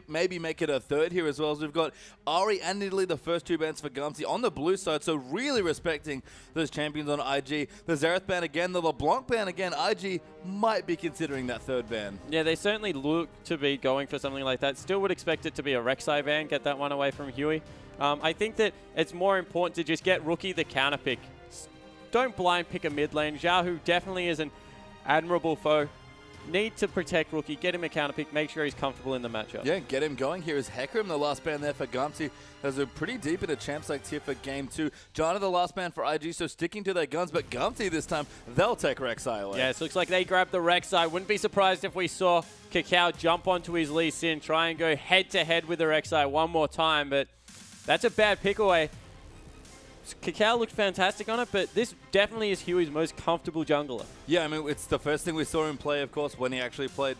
maybe make it a third here as well. As we've got Ari and Italy, the first 2 bans for Gamtee on the blue side, so really respecting those champions on IG. The Xerath ban again, the LeBlanc ban again. IG might be considering that third ban. Yeah, they certainly look to be going for something like that. Still would expect it to be a Rek'Sai ban, get that one away from Huey. I think that it's more important to just get Rookie the counter pick. Don't blind pick a mid lane. Xiaohu definitely is an admirable foe. Need to protect Rookie, get him a counter pick, make sure he's comfortable in the matchup. Yeah, get him going here is Hecarim, the last ban there for Gamtee. Those are pretty deep in a champ select here for game 2. Jana, the last ban for IG, so sticking to their guns, but Gamtee this time, they'll take Rek'Sai away. Yeah, it looks like they grabbed the Rek'Sai. Wouldn't be surprised if we saw Kakao jump onto his Lee Sin, try and go head-to-head with the Rek'Sai one more time, but that's a bad pick away. Kakao looked fantastic on it, but this definitely is Huey's most comfortable jungler. Yeah, I mean, it's the first thing we saw him play, of course, when he actually played.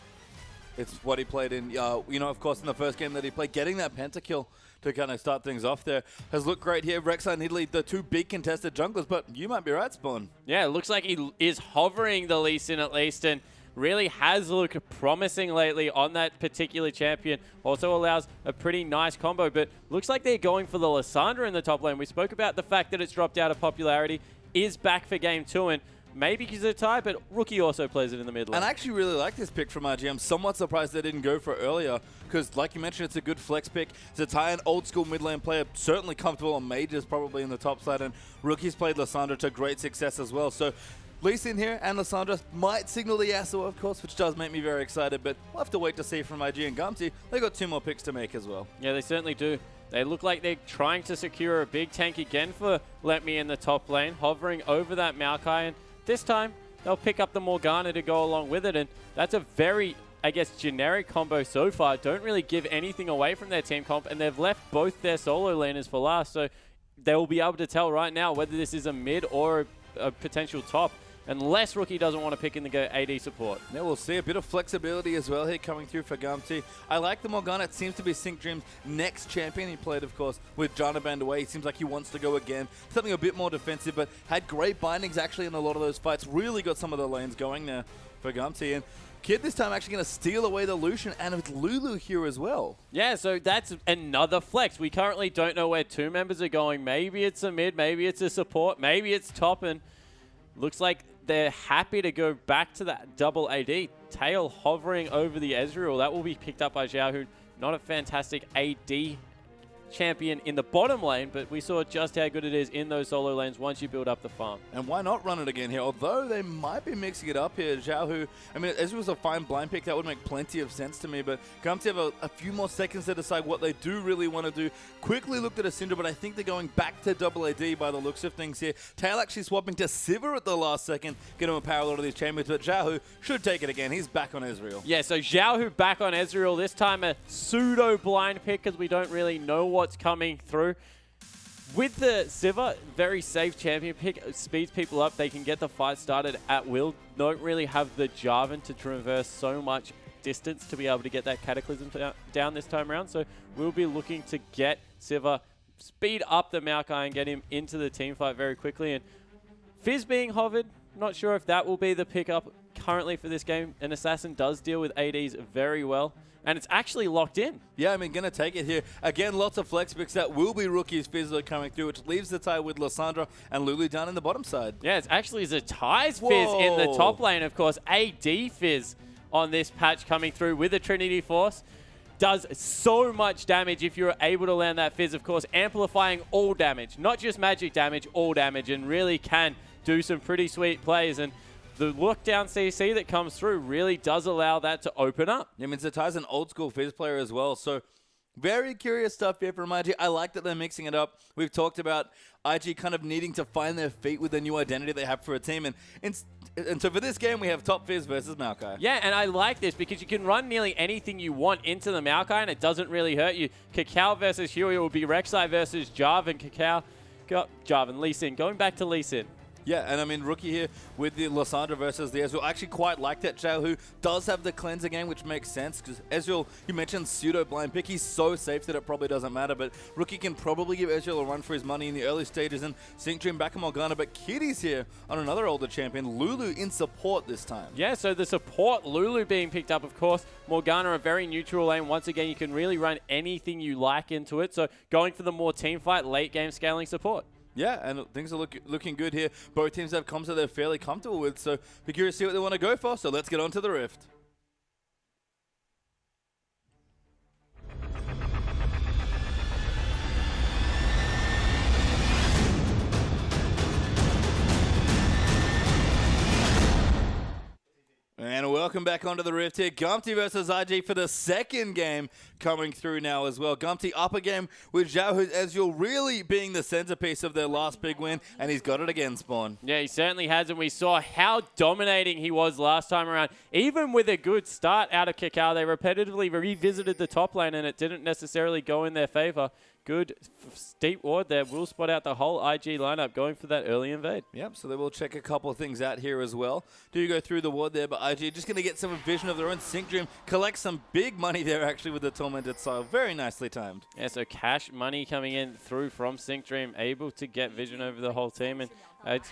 It's what he played in, of course, in the first game that he played. Getting that pentakill to kind of start things off there has looked great here. Rek'Sai and Italy, the 2 big contested junglers, but you might be right, Spawn. Yeah, it looks like he is hovering the Lee Sin at least, and really has looked promising lately on that particular champion. Also allows a pretty nice combo, but looks like they're going for the Lissandra in the top lane. We spoke about the fact that it's dropped out of popularity, is back for game 2, and maybe because of a tie, but Rookie also plays it in the mid lane. And I actually really like this pick from RG. I'm somewhat surprised they didn't go for it earlier, because like you mentioned, it's a good flex pick. Zatai, an old school mid lane player, certainly comfortable on mages, probably in the top side, and Rookie's played Lissandra to great success as well. So Lee Sin here and Lissandra might signal the Yasuo, of course, which does make me very excited, but we'll have to wait to see from IG and Gamtee. They've got 2 more picks to make as well. Yeah, they certainly do. They look like they're trying to secure a big tank again for Let Me in the top lane, hovering over that Maokai, and this time they'll pick up the Morgana to go along with it, and that's a very, I guess, generic combo so far. Don't really give anything away from their team comp, and they've left both their solo laners for last, so they'll be able to tell right now whether this is a mid or a potential top. Unless Rookie doesn't want to pick in the go AD support. Yeah, we'll see a bit of flexibility as well here coming through for Gamtee. I like the Morgana. It seems to be Sync Dream's next champion. He played, of course, with Jana banned away. He seems like he wants to go again. Something a bit more defensive, but had great bindings actually in a lot of those fights. Really got some of the lanes going there for Gamtee. And Kid this time actually going to steal away the Lucian, and with Lulu here as well. Yeah, so that's another flex. We currently don't know where 2 members are going. Maybe it's a mid, maybe it's a support, maybe it's top, and looks like they're happy to go back to that double AD. Tail hovering over the Ezreal. That will be picked up by Xiaohu. Not a fantastic AD champion in the bottom lane, but we saw just how good it is in those solo lanes once you build up the farm. And why not run it again here? Although they might be mixing it up here. Xiaohu, I mean, as it was a fine blind pick, that would make plenty of sense to me, but Gamtee have a few more seconds to decide what they do really want to do. Quickly looked at a Syndra, but I think they're going back to double AD by the looks of things here. Tail actually swapping to Sivir at the last second, get him a power load of these champions, but Xiaohu should take it again. He's back on Ezreal. Yeah, so Xiaohu back on Ezreal, this time a pseudo blind pick because we don't really know what's coming through. With the Sivir, very safe champion pick, speeds people up. They can get the fight started at will. Don't really have the Jarvan to traverse so much distance to be able to get that Cataclysm down this time around. So we'll be looking to get Sivir, speed up the Maokai and get him into the team fight very quickly. And Fizz being hovered, not sure if that will be the pickup currently for this game. An Assassin does deal with ADs very well. And it's actually locked in. Yeah, I mean, going to take it here. Again, lots of flex picks. That will be Rookie's Fizzler coming through, which leaves the tie with Lissandra and Lulu down in the bottom side. Yeah, it's actually Zatai's Fizz in the top lane, of course. AD Fizz on this patch coming through with the Trinity Force. Does so much damage if you're able to land that Fizz, of course, amplifying all damage. Not just magic damage, all damage, and really can do some pretty sweet plays. And the lockdown CC that comes through really does allow that to open up. I mean, Zatai's an old school Fizz player as well, so very curious stuff here from IG. I like that they're mixing it up. We've talked about IG kind of needing to find their feet with the new identity they have for a team, and so for this game, we have top Fizz versus Maokai. Yeah, and I like this because you can run nearly anything you want into the Maokai, and it doesn't really hurt you. Kakao versus Huey will be Rek'Sai versus Jarvan. Jarvan, Lee Sin. Going back to Lee Sin. Yeah, and I mean, Rookie here with the Lysandra versus the Ezreal. I actually quite like that Zhao, who does have the cleanser game, which makes sense, because Ezreal, you mentioned pseudo-blind pick. He's so safe that it probably doesn't matter, but Rookie can probably give Ezreal a run for his money in the early stages, and Sync Dream back on Morgana, but Kitty's here on another older champion, Lulu in support this time. Yeah, so the support, Lulu being picked up, of course. Morgana, a very neutral lane. Once again, you can really run anything you like into it, so going for the more team fight, late game scaling support. Yeah, and things are looking good here. Both teams have comps that they're fairly comfortable with, so be curious to see what they want to go for, so let's get on to the Rift. And welcome back onto the Rift here. Gamtee versus IG for the second game coming through now as well. Gamtee up a game with Zhao, who's Ezreal really being the centerpiece of their last big win, and he's got it again, Spawn. Yeah, he certainly has, and we saw how dominating he was last time around. Even with a good start out of Kakao, they repetitively revisited the top lane, and it didn't necessarily go in their favor. Good steep ward there. Will spot out the whole IG lineup going for that early invade. Yep, so they will check a couple of things out here as well. Do you go through the ward there, but IG just going to get some vision of their own. Sync Dream collect some big money there actually with the Tormented Style. Very nicely timed. Yeah, so cash money coming in through from Sync Dream, able to get vision over the whole team. And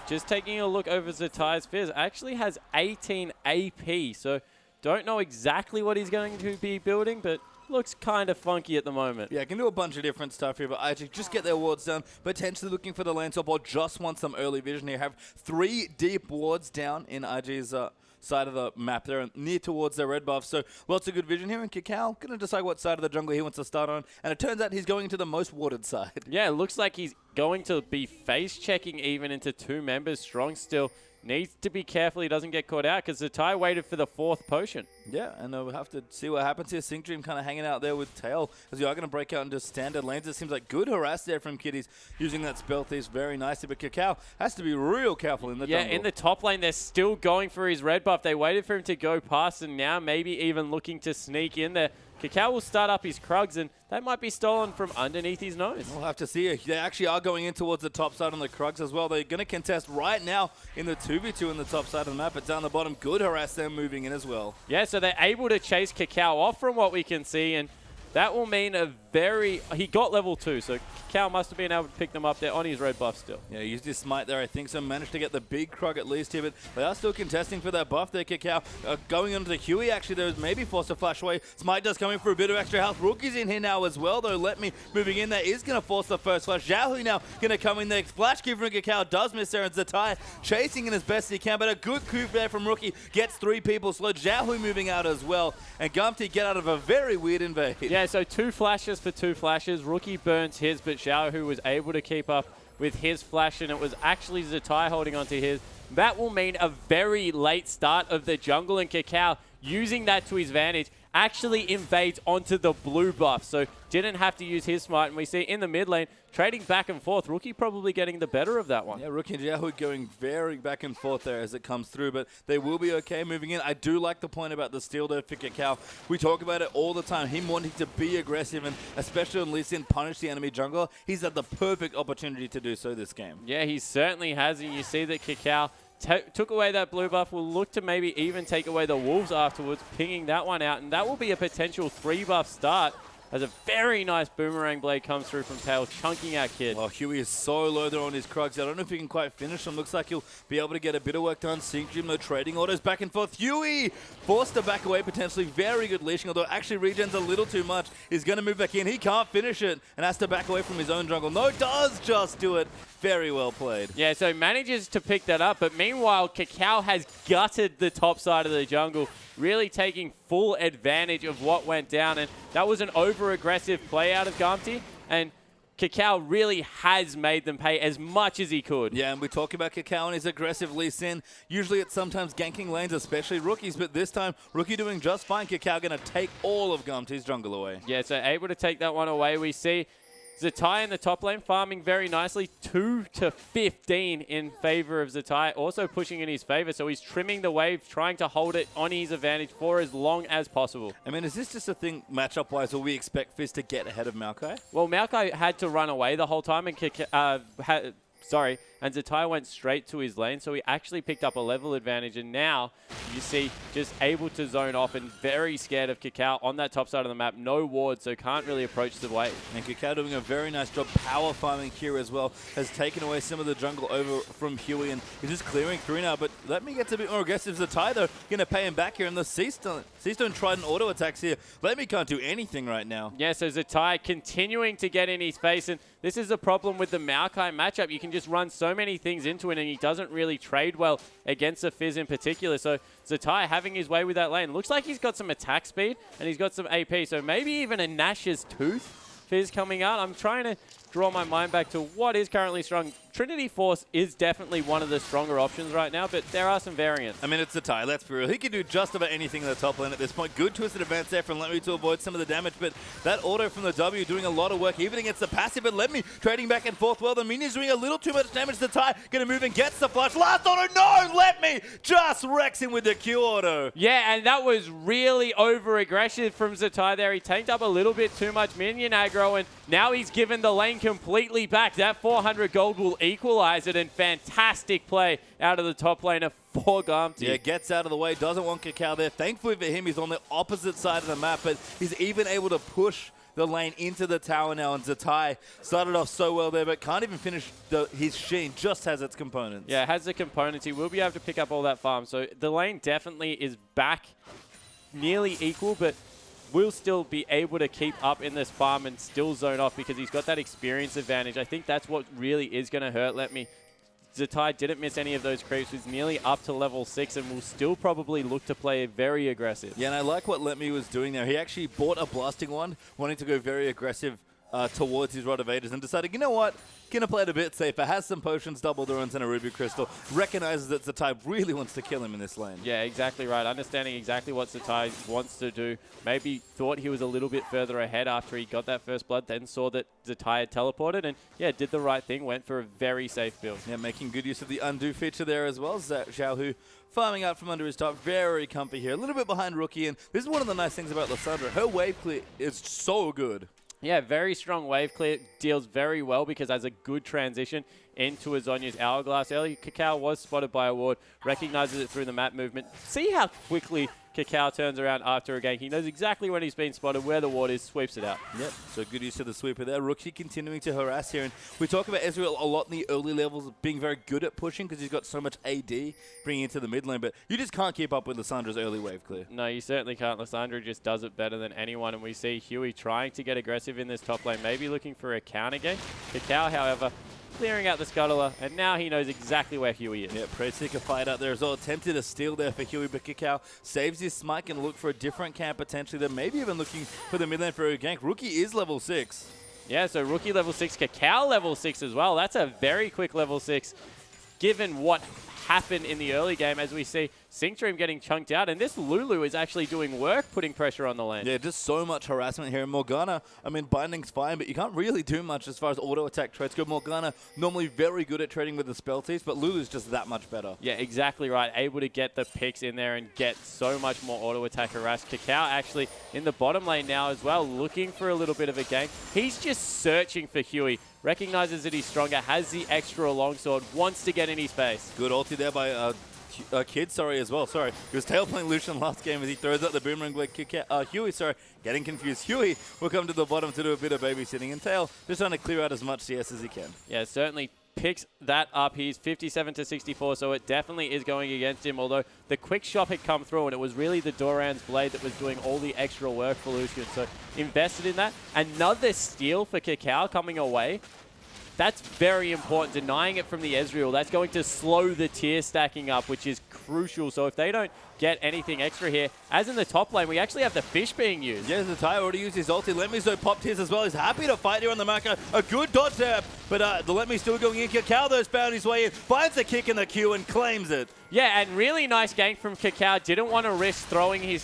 just taking a look over Zetai's Fizz, actually has 18 AP, so don't know exactly what he's going to be building, but looks kind of funky at the moment. Yeah, can do a bunch of different stuff here, but IG just get their wards down, potentially looking for the lane swap or just want some early vision here. Have 3 deep wards down in IG's side of the map there and near towards their red buff. So lots of good vision here, and Kakao going to decide what side of the jungle he wants to start on, and it turns out he's going to the most warded side. Yeah, it looks like he's going to be face checking even into 2 members strong still. Needs to be careful he doesn't get caught out because Zetai waited for the 4th potion. Yeah, and we'll have to see what happens here. Sync Dream kind of hanging out there with Tail as you are going to break out into standard lanes. It seems like good harass there from Kitties using that spell thief very nicely, but Kakao has to be real careful in the jungle. Yeah, in the top lane, they're still going for his red buff. They waited for him to go past, and now maybe even looking to sneak in there. Kakao will start up his Krugs, and that might be stolen from underneath his nose. We'll have to see. They actually are going in towards the top side on the Krugs as well. They're going to contest right now in the 2v2 in the top side of the map, but down the bottom, good harass them moving in as well. Yeah, so they're able to chase Kakao off from what we can see, and that will mean he got level 2, so Kakao must have been able to pick them up there on his red buff still. Yeah, he used his smite there, I think, so managed to get the big Krug at least here, but they are still contesting for that buff there, Kakao. Going onto the Huey, actually, there was maybe forced to flash away. Smite does come in for a bit of extra health. Rookie's in here now as well, though. Let me moving in there is going to force the first flash. Xiaohu now going to come in there. Flash kick from Kakao does miss there, and Zetai chasing in as best he can, but a good coup there from Rookie. Gets 3 people slowed. Xiaohu moving out as well, and Gamtee get out of a very weird invade. Yeah, so 2 flashes for 2 flashes. Rookie burns his, but Xiaohu was able to keep up with his flash, and it was actually Zetai holding onto his. That will mean a very late start of the jungle, and Kakao, using that to his advantage, actually invades onto the blue buff, so didn't have to use his smite. And we see in the mid lane, trading back and forth, Rookie probably getting the better of that one. Yeah, Rookie and Xiaohu going very back and forth there as it comes through, but they will be okay moving in. I do like the point about the steal there for Kakao. We talk about it all the time, him wanting to be aggressive, and especially when Lee Sin punished the enemy jungler, he's had the perfect opportunity to do so this game. Yeah, he certainly has, and you see that Kakao took away that blue buff, will look to maybe even take away the wolves afterwards, pinging that one out, and that will be a potential 3 buff start as a very nice boomerang blade comes through from Tail, chunking out Kid. Oh, Huey is so low there on his Krugs. I don't know if he can quite finish him. Looks like he'll be able to get a bit of work done. Sync Dream, no trading orders back and forth. Huey forced to back away, potentially very good leashing, although actually regens a little too much. He's going to move back in. He can't finish it and has to back away from his own jungle. No, does just do it. Very well played. Yeah, so manages to pick that up, but meanwhile, Kakao has gutted the top side of the jungle, really taking full advantage of what went down, and that was an over-aggressive play out of Gamtee, and Kakao really has made them pay as much as he could. Yeah, and we talk about Kakao and his aggressive Lee Sin. Usually it's sometimes ganking lanes, especially rookies, but this time, Rookie doing just fine. Kakao going to take all of Gamtee's jungle away. Yeah, so able to take that one away. We see Zetai in the top lane farming very nicely, 2-15 in favor of Zetai, also pushing in his favor, so he's trimming the wave, trying to hold it on his advantage for as long as possible. I mean, is this just a thing matchup-wise, or we expect Fizz to get ahead of Maokai? Well, Maokai had to run away the whole time, and and Zatai went straight to his lane, so he actually picked up a level advantage, and now you see just able to zone off and very scared of Kakao on that top side of the map. No ward, so can't really approach the wave. And Kakao doing a very nice job power farming here as well. Has taken away some of the jungle over from Huey, and he's just clearing through now. But let me get a bit more aggressive. Zatai, though, going to pay him back here. And the Seastone Trident auto attacks here. Let me can't do anything right now. Yeah, so Zatai continuing to get in his face, and this is a problem with the Maokai matchup. You can just run so many things into it, and he doesn't really trade well against the Fizz in particular. So Zatai having his way with that lane. Looks like he's got some attack speed, and he's got some AP, so maybe even a Nash's Tooth Fizz coming out. I'm trying to draw my mind back to what is currently strong. Trinity Force is definitely one of the stronger options right now, but there are some variants. I mean, it's Zatai, let's be real. He can do just about anything in the top lane at this point. Good twisted advance there from Lemmy to avoid some of the damage, but that auto from the W doing a lot of work, even against the passive, but Lemmy trading back and forth well. The minion's doing a little too much damage. Zatai gonna move and gets the flush. Last auto, no! Lemmy just wrecks him with the Q auto. Yeah, and that was really over-aggressive from Zatai there. He tanked up a little bit too much minion aggro, and now he's given the lane completely back. That 400 gold will equalize it, and fantastic play out of the top laner for Gamtee. Yeah, gets out of the way, doesn't want Kakao there. Thankfully for him, he's on the opposite side of the map, but he's even able to push the lane into the tower now, and Zatai started off so well there, but can't even finish his Sheen, just has its components. Yeah, has the components. He will be able to pick up all that farm, so the lane definitely is back nearly equal, but will still be able to keep up in this farm and still zone off because he's got that experience advantage. I think that's what really is going to hurt Zatai didn't miss any of those creeps. He's nearly up to level 6 and will still probably look to play very aggressive. Yeah, and I like what Lemmy was doing there. He actually bought a blasting one, wanting to go very aggressive towards his Rod of Ages, and decided, you know what, gonna play it a bit safer, has some potions, double Durance, and a Ruby Crystal, recognizes that Zatai really wants to kill him in this lane. Yeah, exactly right. Understanding exactly what Zatai wants to do. Maybe thought he was a little bit further ahead after he got that first blood, then saw that Zatai had teleported, and yeah, did the right thing, went for a very safe build. Yeah, making good use of the undo feature there as well. Xiaohu farming out from under his top, very comfy here, a little bit behind Rookie, and this is one of the nice things about Lissandra. Her wave clear is so good. Yeah, very strong wave clear, deals very well because has a good transition into Azonia's Hourglass early. Kakao was spotted by a ward, recognizes it through the map movement. See how quickly Kakao turns around after a gank. He knows exactly when he's been spotted, where the ward is, sweeps it out. Yep, so good use of the sweeper there. Rookie continuing to harass here. And we talk about Ezreal a lot in the early levels, being very good at pushing because he's got so much AD bringing into the mid lane. But you just can't keep up with Lissandra's early wave clear. No, you certainly can't. Lissandra just does it better than anyone. And we see Huey trying to get aggressive in this top lane, maybe looking for a counter game. Kakao, however, clearing out the scuttler, and now he knows exactly where Huey is. Yeah, Prayseeker fight out there as well. Attempted a steal there for Huey, but Kakao saves his smite and look for a different camp potentially. They're maybe even looking for the mid lane for a gank. Rookie is level 6. Yeah, so Rookie level 6, Kakao level 6 as well. That's a very quick level 6, given what happened in the early game, as we see Sync Dream getting chunked out, and this Lulu is actually doing work, putting pressure on the lane. Yeah, just so much harassment here. Morgana, I mean, Binding's fine, but you can't really do much as far as auto attack trades go. Morgana, normally very good at trading with the spell teas, but Lulu's just that much better. Yeah, exactly right. Able to get the picks in there and get so much more auto attack harass. Kakao actually in the bottom lane now as well, looking for a little bit of a gank. He's just searching for Huey. Recognizes that he's stronger, has the extra longsword, wants to get in his face. Good ulti there by Kid, as well. Sorry. He was tail playing Lucian last game as he throws out the boomerang with Huey, getting confused. Huey will come to the bottom to do a bit of babysitting, and Tail just trying to clear out as much CS as he can. Yeah, certainly picks that up. He's 57 to 64, so it definitely is going against him, although the quick shot had come through, and it was really the Doran's blade that was doing all the extra work for Lucian, so invested in that. Another steal for Kakao coming away. That's very important. Denying it from the Ezreal, that's going to slow the tier stacking up, which is crucial. So if they don't get anything extra here, as in the top lane, we actually have the fish being used. Yeah, Zatai already used his ulti. Lemmy's though popped his as well. He's happy to fight here on the Maka. A good dodge there, but the Lemmy's still going in. Kakao though's found his way in, finds a kick in the queue and claims it. Yeah, and really nice gank from Kakao. Didn't want to risk throwing his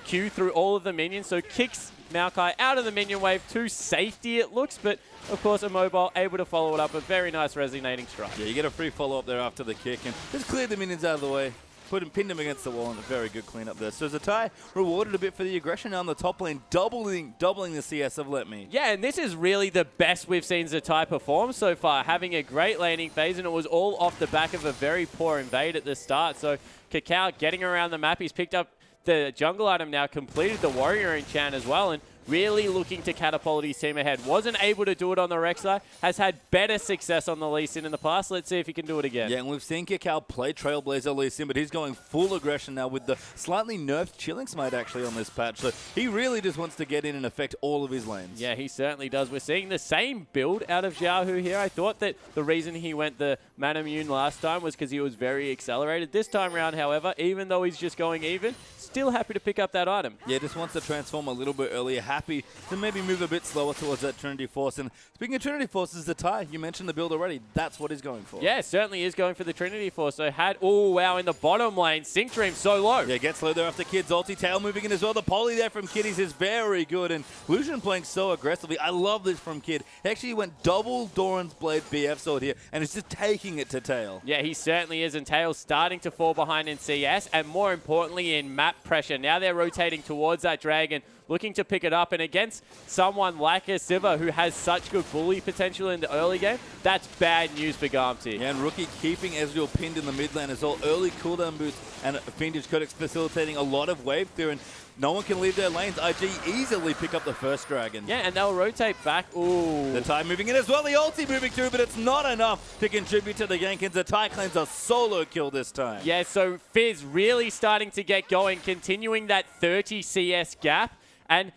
Q through all of the minions, so kicks Maokai out of the minion wave to safety it looks, but of course Immobile able to follow it up. A very nice resonating strike. Yeah, you get a free follow-up there after the kick and just clear the minions out of the way. pinned him against the wall, and a very good cleanup there. So Zatai rewarded a bit for the aggression on the top lane, doubling the CS of Let Me. Yeah, and this is really the best we've seen Zatai perform so far, having a great laning phase, and it was all off the back of a very poor invade at the start. So Kakao getting around the map, he's picked up the jungle item now, completed the warrior enchant as well, and really looking to catapult his team ahead. Wasn't able to do it on the Rek'Sai. Has had better success on the Lee Sin in the past. Let's see if he can do it again. Yeah, and we've seen Kakao play Trailblazer Lee Sin, but he's going full aggression now with the slightly nerfed Chilling Smite actually on this patch. So he really just wants to get in and affect all of his lanes. Yeah, he certainly does. We're seeing the same build out of Xiaohu here. I thought that the reason he went the Man Immune last time was because he was very accelerated. This time around, however, even though he's just going even, still happy to pick up that item. Yeah, just wants to transform a little bit earlier. Happy to maybe move a bit slower towards that Trinity Force. And speaking of Trinity Forces, Zatai, you mentioned the build already. That's what he's going for. Yeah, certainly is going for the Trinity Force. So oh wow, in the bottom lane, Sync Dream so low. Yeah, gets low there after Kid's ulti. Tail moving in as well. The poly there from Kiddies is very good. And Lucian playing so aggressively. I love this from Kid. He actually went double Doran's Blade BF sword here, and it's just taking it to Tail. Yeah, he certainly is. And Tail's starting to fall behind in CS, and more importantly in map pressure. Now they're rotating towards that dragon, looking to pick it up, and against someone like a Siva who has such good bully potential in the early game, that's bad news for Gamtee. Yeah, and Rookie keeping Ezreal pinned in the mid lane as well. Early cooldown boost and Fiendish Codex facilitating a lot of wave clear, and no one can leave their lanes. IG easily pick up the first dragon. Yeah, and they'll rotate back. Ooh. The Zatai moving in as well. The ulti moving through, but it's not enough to contribute to the gank. And Zatai claims a solo kill this time. Yeah, so Fizz really starting to get going, continuing that 30 CS gap. And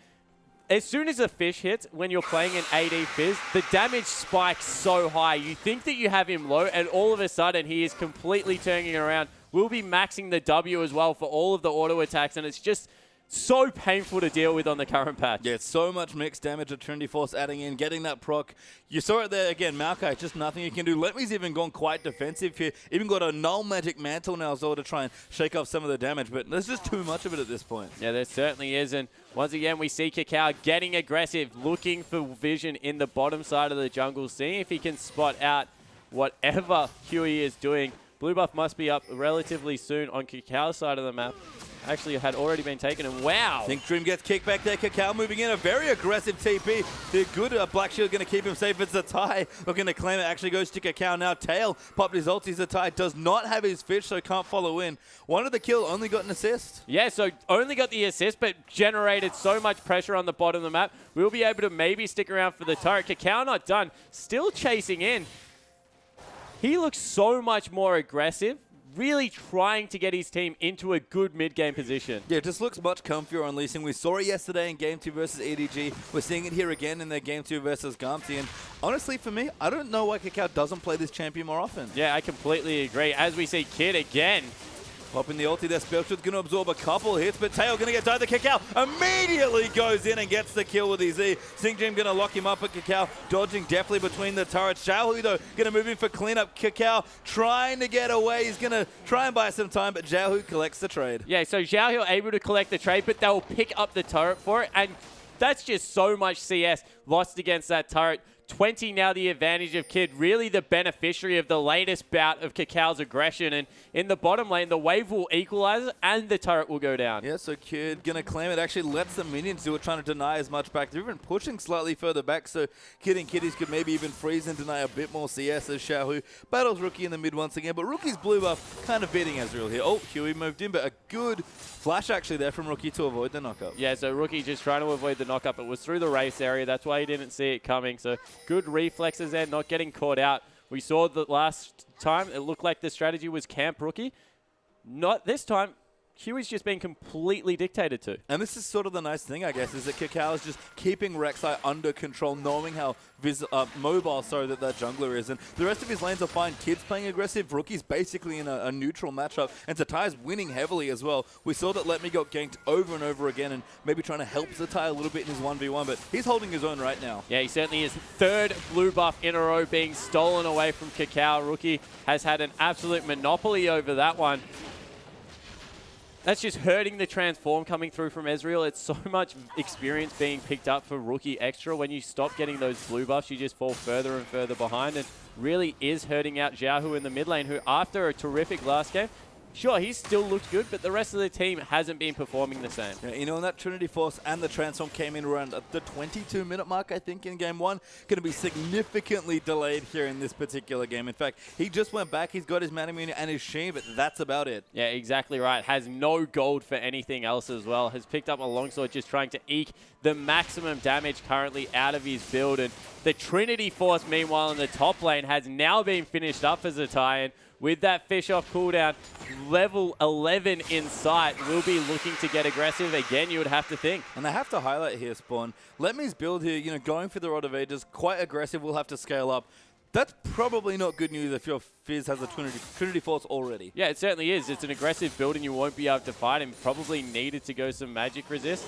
as soon as a fish hits, when you're playing an AD Fizz, the damage spikes so high. You think that you have him low, and all of a sudden he is completely turning it around. We'll be maxing the W as well for all of the auto attacks, and it's just so painful to deal with on the current patch. Yeah, so much mixed damage of Trinity Force adding in, getting that proc. You saw it there again, Maokai, just nothing you can do. Letme's even gone quite defensive here. Even got a null magic mantle now as well to try and shake off some of the damage, but there's just too much of it at this point. Yeah, there certainly is, and once again we see Kakao getting aggressive, looking for vision in the bottom side of the jungle, seeing if he can spot out whatever Huey is doing. Blue buff must be up relatively soon on Kakao's side of the map. Actually had already been taken, and wow. Think Dream gets kicked back there. Kakao moving in, a very aggressive TP. The good Black Shield going to keep him safe. It's Zatai looking to claim it. Actually goes to Kakao now. Tail popped his ulti. Zatai does not have his fish, so can't follow in. Wanted the kill, only got an assist. Yeah, so only got the assist, but generated so much pressure on the bottom of the map. We'll be able to maybe stick around for the turret. Kakao not done. Still chasing in. He looks so much more aggressive, really trying to get his team into a good mid-game position. Yeah, it just looks much comfier on Lee Sin. We saw it yesterday in Game 2 versus EDG. We're seeing it here again in their Game 2 versus Gamtee. And honestly, for me, I don't know why Kakao doesn't play this champion more often. Yeah, I completely agree. As we see Kid again. Popping the ulti there, Spellshield's going to absorb a couple hits, but Tail going to get died. The Kakao immediately goes in and gets the kill with his E. Singjim going to lock him up at Kakao, dodging deftly between the turrets. Xiaohu, though, going to move in for cleanup. Kakao trying to get away. He's going to try and buy some time, but Xiaohu collects the trade. Yeah, so Xiaohu able to collect the trade, but they'll pick up the turret for it, and that's just so much CS lost against that turret. 20 now the advantage of Kid, really the beneficiary of the latest bout of Kakao's aggression. And in the bottom lane, the wave will equalize and the turret will go down. Yeah, so Kid going to claim it. Actually lets the minions do it, trying to deny as much back. They're even pushing slightly further back, so Kid and Kiddies could maybe even freeze and deny a bit more CS as Xiaohu battles Rookie in the mid once again. But Rookie's blue buff kind of beating Ezreal here. Oh, Huey moved in, but a good flash actually there from Rookie to avoid the knockup. Yeah, so Rookie just trying to avoid the knockup. It was through the race area. That's why he didn't see it coming. So good reflexes there, not getting caught out. We saw that last time. It looked like the strategy was camp Rookie. Not this time. Huey's just been completely dictated to. And this is sort of the nice thing, I guess, is that Kakao is just keeping Rek'Sai under control, knowing how mobile that jungler is. And the rest of his lanes are fine. Kid's playing aggressive. Rookie's basically in a neutral matchup. And Zatai's winning heavily as well. We saw that Let Me got ganked over and over again and maybe trying to help Zatai a little bit in his 1v1, but he's holding his own right now. Yeah, he certainly is. Third blue buff in a row being stolen away from Kakao. Rookie has had an absolute monopoly over that one. That's just hurting the transform coming through from Ezreal. It's so much experience being picked up for Rookie extra. When you stop getting those blue buffs, you just fall further and further behind, and really is hurting out Xiaohu in the mid lane, who after a terrific last game, sure, he's still looked good, but the rest of the team hasn't been performing the same. Yeah, you know, and that Trinity Force and the Transform came in around the 22-minute mark, I think, in Game 1. Going to be significantly delayed here in this particular game. In fact, he just went back. He's got his Mana Immunity and his Sheen, but that's about it. Yeah, exactly right. Has no gold for anything else as well. Has picked up a longsword just trying to eke the maximum damage currently out of his build. And the Trinity Force, meanwhile, in the top lane has now been finished up as a tie-in. With that fish off cooldown, level 11 in sight, will be looking to get aggressive again, you would have to think. And I have to highlight here, Spawn, Letme's build here, you know, going for the Rod of Ages, quite aggressive, will have to scale up. That's probably not good news if your Fizz has a Trinity Force already. Yeah, it certainly is. It's an aggressive build and you won't be able to fight him. Probably needed to go some magic resist.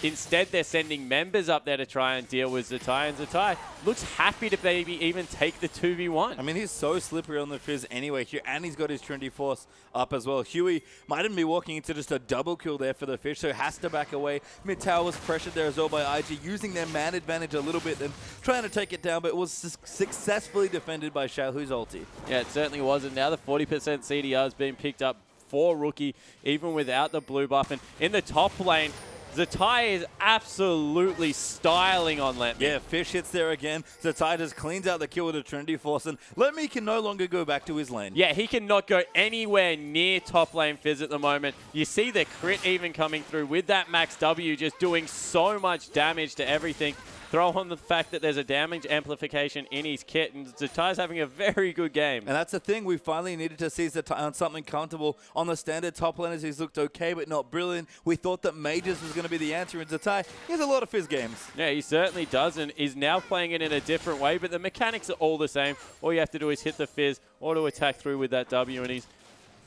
Instead, they're sending members up there to try and deal with Zatai, and Zatai looks happy to maybe even take the 2v1. I mean, he's so slippery on the Fizz anyway, and he's got his Trinity Force up as well. Huey might even be walking into just a double kill there for the Fish, so has to back away. Mid tower was pressured there as well by IG, using their man advantage a little bit and trying to take it down, but it was successfully defended by Xiaohu's ulti. Yeah, it certainly was, and now the 40% CDR has been picked up for Rookie, even without the blue buff. And in the top lane, Zatai is absolutely styling on Letme. Yeah, Fish hits there again. Zatai just cleans out the kill with a Trinity Force, and Letme can no longer go back to his lane. Yeah, he cannot go anywhere near top lane Fizz at the moment. You see the crit even coming through with that max W, just doing so much damage to everything. Throw on the fact that there's a damage amplification in his kit, and Zatai's having a very good game. And that's the thing, we finally needed to see Zatai on something comfortable. On the standard top laners, he's looked okay, but not brilliant. We thought that Mages was going to be the answer, and Zatai, he has a lot of Fizz games. Yeah, he certainly does, and is now playing it in a different way, but the mechanics are all the same. All you have to do is hit the Fizz, auto attack through with that W, and he's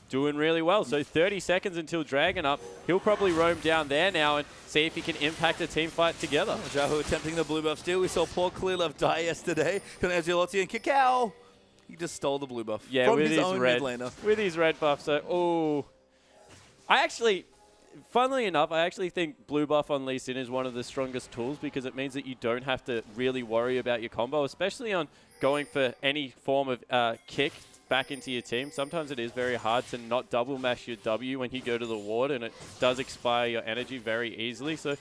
doing really well. So 30 seconds until Dragon up. He'll probably roam down there now and see if he can impact a team fight together. Xiaohu attempting the blue buff steal. We saw poor Clearlove die yesterday. Ezreal and Cacao. He just stole the blue buff from his own mid laner. With his red buff. So, oh. Funnily enough, I actually think blue buff on Lee Sin is one of the strongest tools because it means that you don't have to really worry about your combo, especially on going for any form of kick back into your team. Sometimes it is very hard to not double mash your W when you go to the ward, and it does expire your energy very easily. So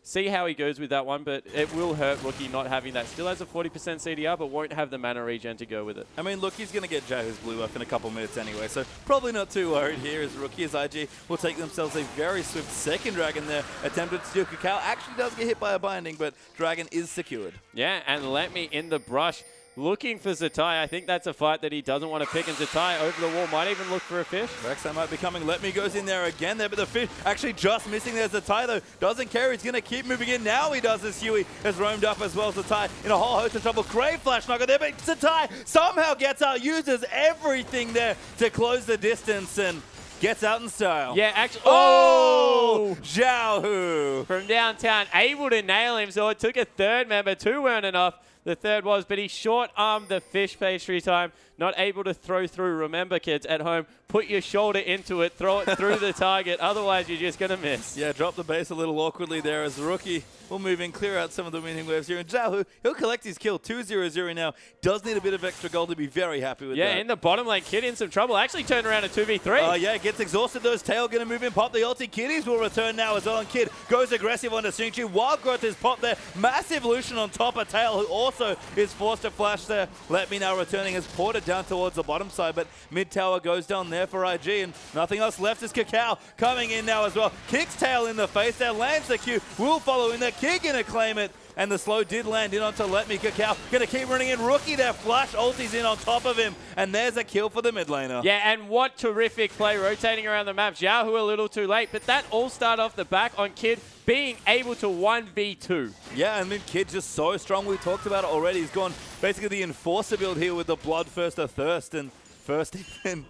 see how he goes with that one, but it will hurt Rookie not having that. Still has a 40% CDR, but won't have the mana regen to go with it. I mean, look, he's going to get Xiaohu's blue buff in a couple minutes anyway, so probably not too worried here as Rookie as IG will take themselves a very swift second Dragon there. Attempted to steal Cacao. Actually does get hit by a binding, but Dragon is secured. Yeah, and Letme in the brush. Looking for Zatai. I think that's a fight that he doesn't want to pick, and Zatai over the wall might even look for a fish. Rek'Sai might be coming. Letme goes in there again there, but the fish actually just missing there. Zatai, though, doesn't care. He's going to keep moving in. Now he does as Huey has roamed up as well. Zatai in a whole host of trouble. Great flash knocker there, but Zatai somehow gets out, uses everything there to close the distance, and gets out in style. Yeah, actually. Oh! Xiaohu! From downtown, able to nail him, so it took a third member. Two weren't enough. The third was, but he short-armed the fish pastry time. Not able to throw through. Remember, kids, at home, put your shoulder into it, throw it through the target. Otherwise, you're just going to miss. Yeah, drop the base a little awkwardly there as the Rookie will move in, clear out some of the winning waves here. And Xiaohu, he'll collect his kill. 2-0-0 now. Does need a bit of extra gold to be very happy with that. Yeah, in the bottom lane, Kid in some trouble. Actually turned around a 2v3. Oh, yeah, gets exhausted. Those tail going to move in, pop the ulti. Kiddies will return now as well. And Kid goes aggressive onto Xingqiu. Wild Growth is popped there. Massive Lucian on top of Tail, who also is forced to flash there. Let me now returning as ported down towards the bottom side, but mid tower goes down there for IG, and nothing else left is Cacao coming in now as well. Kicks Tail in the face there, lands the Q, will follow in there. Kid gonna claim it, and the slow did land in onto Letme. Cacao gonna keep running in. Rookie there, flash ultis in on top of him, and there's a kill for the mid laner. Yeah, and what terrific play rotating around the map. Xiaohu a little too late, but that all started off the back on Kid being able to 1v2. Yeah, and then Kid's just so strong. We talked about it already. He's gone basically the Enforcer build here with the Bloodthirster Thirst and First Even.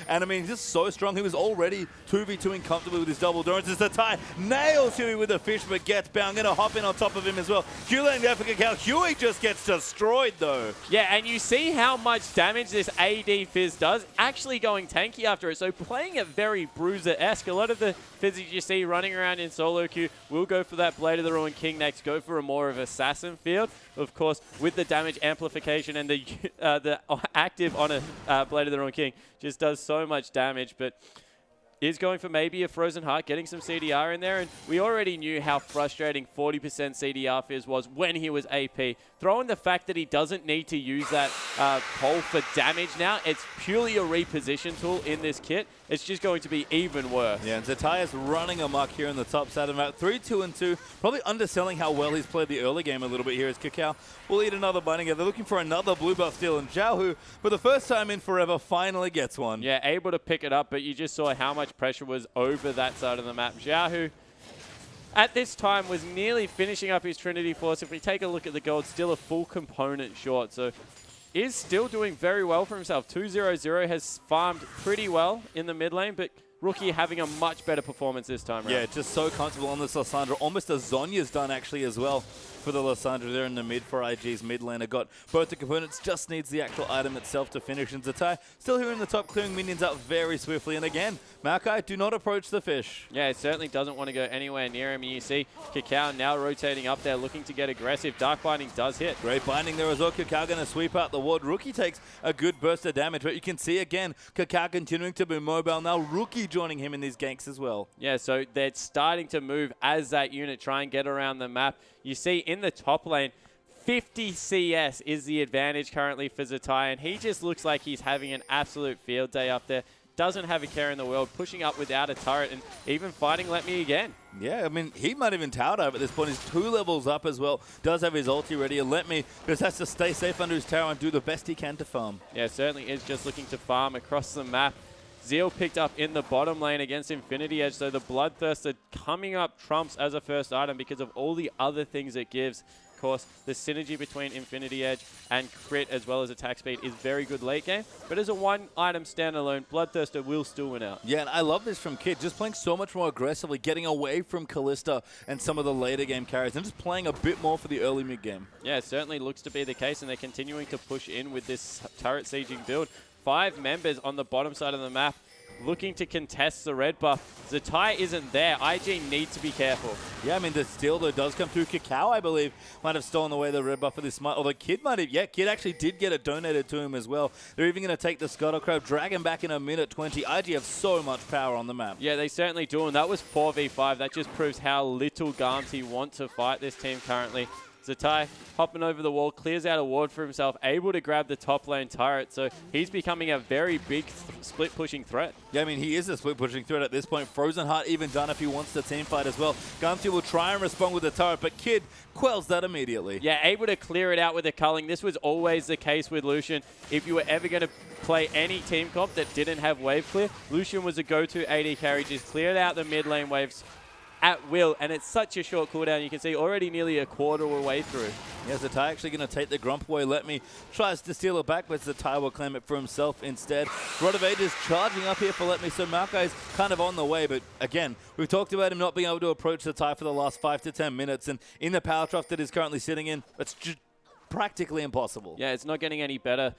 And I mean, just so strong. He was already 2v2ing comfortably with his double endurance. As Zatai nails Huey with a fish, but gets bound. Gonna hop in on top of him as well. Q landing there for Cacao. Huey just gets destroyed though. Yeah, and you see how much damage this AD Fizz does, actually going tanky after it. So playing it very Bruiser-esque. A lot of the Fizzies you see running around in solo queue will go for that Blade of the Ruined King next, go for a more of assassin field. Of course, with the damage amplification and the active on a Blade of the Ruined King, just does does so much damage, but is going for maybe a Frozen Heart, getting some CDR in there, and we already knew how frustrating 40% CDR Fizz was when he was AP. Throw in the fact that he doesn't need to use that pole for damage now. It's purely a reposition tool in this kit. It's just going to be even worse. Yeah, and Zetia's running amok here in the top side of about 3-2-2. Probably underselling how well he's played the early game a little bit here as Kakao will eat another binding. They're looking for another blue buff steal, and Xiaohu, for the first time in forever, finally gets one. Yeah, able to pick it up, but you just saw how much pressure was over that side of the map. Xiaohu, at this time, was nearly finishing up his Trinity Force. If we take a look at the gold, still a full component short. So is still doing very well for himself. 2-0-0 has farmed pretty well in the mid lane, but Rookie having a much better performance this time around. Yeah, just so comfortable on this Lissandra. Almost as Zonya's done actually as well for the Lissandra there in the mid for IG's mid laner. Got both the components, just needs the actual item itself to finish. And Zetai still here in the top, clearing minions out very swiftly. And again, Maokai, do not approach the fish. Yeah, it certainly doesn't want to go anywhere near him. And you see Kakao now rotating up there, looking to get aggressive. Dark Binding does hit. Great binding there as well. Kakao going to sweep out the ward. Rookie takes a good burst of damage, but you can see again, Kakao continuing to be mobile. Now Rookie joining him in these ganks as well. Yeah, so they're starting to move as that unit, try and get around the map. You see in the top lane, 50 CS is the advantage currently for Zetai, and he just looks like he's having an absolute field day up there. Doesn't have a care in the world, pushing up without a turret and even fighting Let Me again. Yeah, I mean, he might even tower dive at this point. He's 2 levels up as well. Does have his ulti ready, and Let Me just has to stay safe under his tower and do the best he can to farm. Yeah, certainly is just looking to farm across the map. Zeal picked up in the bottom lane against Infinity Edge, so the Bloodthirster coming up trumps as a first item because of all the other things it gives. Of course, the synergy between Infinity Edge and crit as well as attack speed is very good late game, but as a one-item standalone, Bloodthirster will still win out. Yeah, and I love this from Kid, just playing so much more aggressively, getting away from Kalista and some of the later game carries, and just playing a bit more for the early mid-game. Yeah, it certainly looks to be the case, and they're continuing to push in with this turret sieging build. 5 members on the bottom side of the map looking to contest the red buff. Zetai isn't there. IG needs to be careful. Yeah, I mean, the steal, though, does come through. Kakao, I believe, might have stolen away the red buff for this smite. Although Kid might have, yeah, Kid actually did get it donated to him as well. They're even going to take the Scuttle Crab, drag him back in a minute 20. IG have so much power on the map. Yeah, they certainly do, and that was 4v5. That just proves how little Gamtee want to fight this team currently. Zetai hopping over the wall, clears out a ward for himself, able to grab the top lane turret, so he's becoming a very big split-pushing threat. Yeah, I mean, he is a split-pushing threat at this point. Frozen Heart even done if he wants the team fight as well. Gamtee will try and respond with the turret, but Kid quells that immediately. Yeah, able to clear it out with the culling. This was always the case with Lucian. If you were ever going to play any team comp that didn't have wave clear, Lucian was a go-to AD carry, just cleared out the mid lane waves at will, and it's such a short cooldown. You can see already nearly a quarter of the way through. Yeah, Zetai actually going to take the Grump away. Let Me tries to steal it back, but Zetai will claim it for himself instead. Rod of Ages charging up here for Let Me, so Maokai is kind of on the way, but again, we've talked about him not being able to approach Zetai for the last 5 to 10 minutes, and in the power trough that he's currently sitting in, it's just practically impossible. Yeah, it's not getting any better.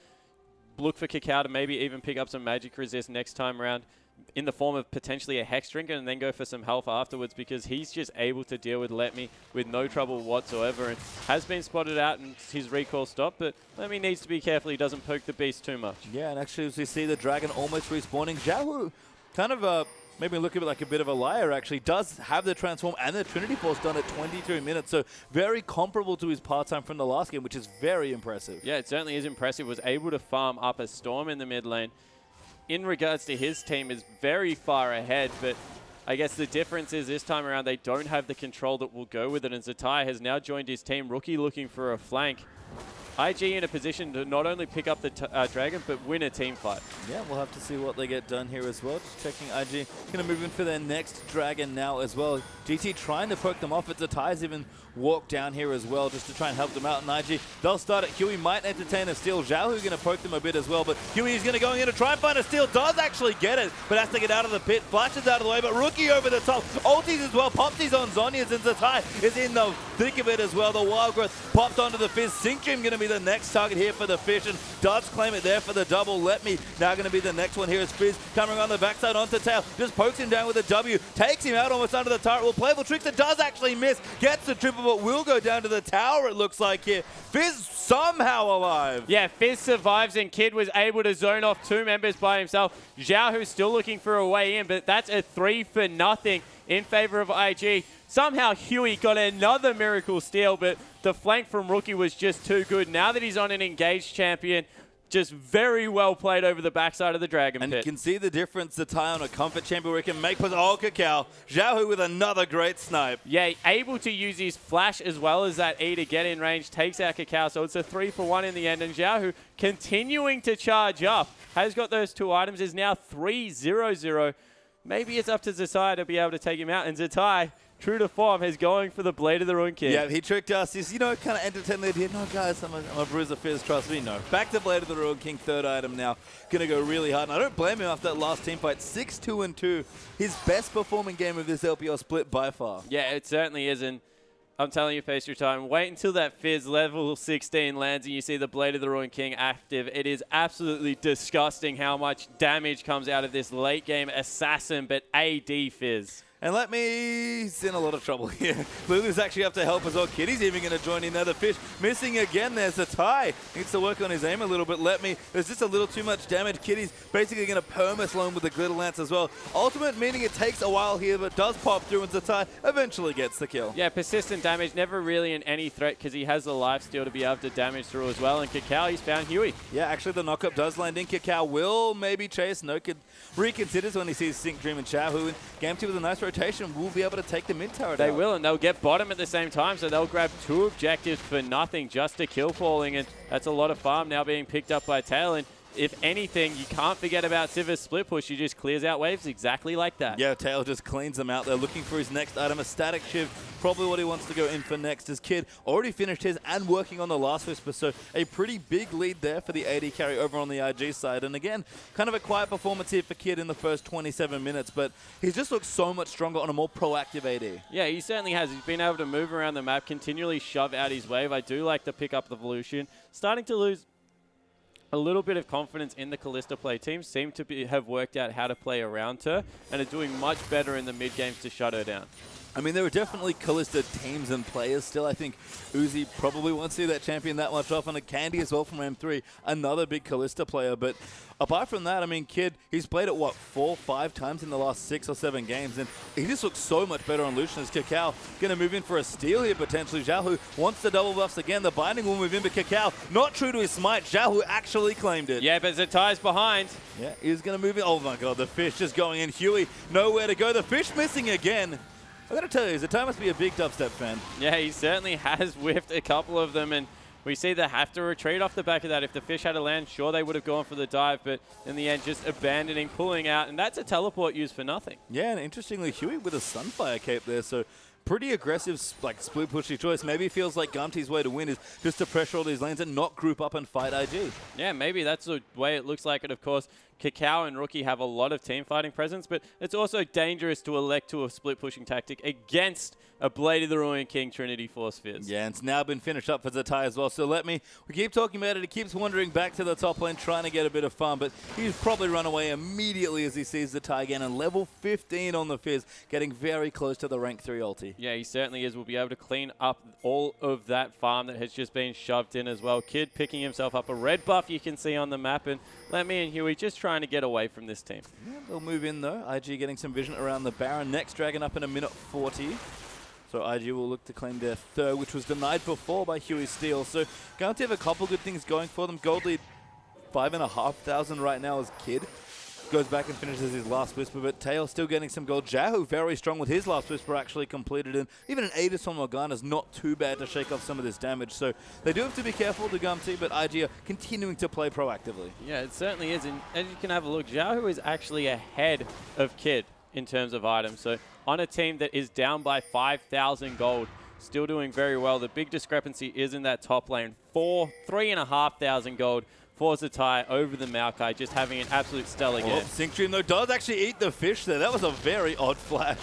Look for Kakao to maybe even pick up some magic resist next time around, in the form of potentially a Hex Drinker, and then go for some health afterwards, because he's just able to deal with Let Me with no trouble whatsoever, and has been spotted out and his recall stopped, but Let Me needs to be careful he doesn't poke the beast too much. Yeah, and actually as we see the dragon almost respawning, Xiaohu kind of maybe look like a bit of a liar actually, does have the transform and the Trinity Force done at 23 minutes, so very comparable to his part-time from the last game, which is very impressive. Yeah, it certainly is impressive. Was able to farm up a Storm in the mid lane. In regards to his team, is very far ahead, but I guess the difference is this time around they don't have the control that will go with it, and Zetai has now joined his team. Rookie looking for a flank. IG in a position to not only pick up the dragon, but win a team fight. Yeah, we'll have to see what they get done here as well. Just checking IG. Going to move in for their next dragon now as well. GT trying to poke them off, but Zetai's even walked down here as well just to try and help them out. And IG, they'll start it. Huey might entertain a steal. Xiaohu going to poke them a bit as well, but Huey is going to go in to try and find a steal. Does actually get it, but has to get out of the pit. Flashes out of the way, but Rookie over the top. Ultis as well. Popsies on Zonya's, and Zetai is in the thick of it as well. The Wild Growth popped onto the Fizz. Sync Dream going to be the next target here for the Fish, and does claim it there for the double. Let Me now going to be the next one here as Fizz coming around the backside onto Tail. Just pokes him down with a W. Takes him out almost under the turret. Will Playful Trickster does actually miss. Gets the triple, of it will go down to the tower, it looks like here. Fizz somehow alive. Yeah, Fizz survives, and Kid was able to zone off 2 members by himself. Zhao, who's still looking for a way in, but that's a 3-for-0 in favor of IG. Somehow Huey got another miracle steal, but the flank from Rookie was just too good. Now that he's on an engaged champion, just very well played over the backside of the Dragon Pit. And you can see the difference the tie on a comfort champion where he can make Cacao. Zhao with another great snipe. Yeah, able to use his flash as well as that E to get in range, takes out Cacao, so it's a 3-for-1 in the end. And Zhao, continuing to charge up, has got those 2 items, is now 3-0-0. Maybe it's up to Zatai to be able to take him out. And Zatai, true to form, is going for the Blade of the Ruin King. Yeah, he tricked us. He's, kind of entertained the idea. No, guys, I'm a bruiser Fizz, trust me. No. Back to Blade of the Ruin King, 3rd item now. Going to go really hard. And I don't blame him after that last team fight. 6-2-2. His best performing game of this LPL split by far. Yeah, it certainly is. And I'm telling you, Face Your Time, wait until that Fizz level 16 lands and you see the Blade of the Ruin King active. It is absolutely disgusting how much damage comes out of this late game assassin, but AD Fizz. And he's in a lot of trouble here. Lulu's actually have to help as well. Kitty's even going to join in there. The fish missing again. There's a tie. Needs to work on his aim a little bit. There's just a little too much damage. Kitty's basically going to perma-sloan with the Glitter Lance as well. Ultimate meaning it takes a while here, but does pop through, and Zatai eventually gets the kill. Yeah, persistent damage, never really in any threat because he has the lifesteal to be able to damage through as well. And Cacao, he's found Huey. Yeah, actually the knockup does land in. Cacao will maybe chase. No, reconsiders when he sees Sync Dream and Xiaohu. And Gamtee with a nice rotation will be able to take the mid turret They out. will, and they'll get bottom at the same time, so they'll grab 2 objectives for nothing just to kill Falling, and that's a lot of farm now being picked up by Tail. And if anything, you can't forget about Siv's split push. He just clears out waves exactly like that. Yeah, Tail just cleans them out. They're looking for his next item, a static shiv. Probably what he wants to go in for next. His Kid already finished his and working on the last whisper, so a pretty big lead there for the AD carry over on the IG side. And again, kind of a quiet performance here for Kid in the first 27 minutes, but he's just looked so much stronger on a more proactive AD. Yeah, he certainly has. He's been able to move around the map, continually shove out his wave. I do like to pick up the evolution. Starting to lose a little bit of confidence in the Kalista play. Teams seem to have worked out how to play around her and are doing much better in the mid games to shut her down. I mean, there are definitely Kalista teams and players still. I think Uzi probably won't see that champion that much often. And Candy as well from M3, another big Kalista player. But apart from that, I mean, Kid, he's played it, 4 5 times in the last 6 or 7 games. And he just looks so much better on Lucian. As Cacao going to move in for a steal here, potentially. Xiaohu wants the double buffs again. The binding will move in, but Cacao, not true to his smite. Xiaohu actually claimed it. Yeah, but Zatai's behind. Yeah, he's going to move in. Oh my god, the fish just going in. Huey, nowhere to go. The fish missing again. I gotta tell you, Zatai must be a big dubstep fan. Yeah, he certainly has whiffed a couple of them, and we see they have to retreat off the back of that. If the fish had a land, sure, they would have gone for the dive, but in the end, just abandoning, pulling out, and that's a teleport used for nothing. Yeah, and interestingly, Huey with a Sunfire cape there, so pretty aggressive, like, split pushy choice. Maybe feels like Gamtee's way to win is just to pressure all these lanes and not group up and fight IG. Yeah, maybe that's the way it looks like it. Of course, Cacao and Rookie have a lot of team fighting presence, but it's also dangerous to elect to a split pushing tactic against a Blade of the Ruin King Trinity Force Fizz. Yeah, and it's now been finished up for Zatai as well. So we keep talking about it. He keeps wandering back to the top lane, trying to get a bit of fun, but he's probably run away immediately as he sees Zatai again. And level 15 on the Fizz, getting very close to the rank 3 ulti. Yeah, he certainly is. We'll be able to clean up all of that farm that has just been shoved in as well. Kid picking himself up a red buff you can see on the map, and Lemmy and Huey just trying to get away from this team. Yeah, they'll move in though. IG getting some vision around the Baron. Next Dragon up in a minute 40. So IG will look to claim their 3rd, which was denied before by Huey's steal. So Gamtee have a couple good things going for them. Gold lead 5,500 right now as Kid goes back and finishes his last whisper, but Tail still getting some gold. Xiaohu very strong with his last whisper actually completed, and even an Aegis on Morgana is not too bad to shake off some of this damage. So they do have to be careful to Gamtee, but IG are continuing to play proactively. Yeah, it certainly is, and as you can have a look, Xiaohu is actually ahead of Kid in terms of items. So on a team that is down by 5,000 gold, still doing very well. The big discrepancy is in that top lane. 3,500 gold for Zatai over the Maokai, just having an absolute stellar game. Sync Dream, though, does actually eat the fish there. That was a very odd flash.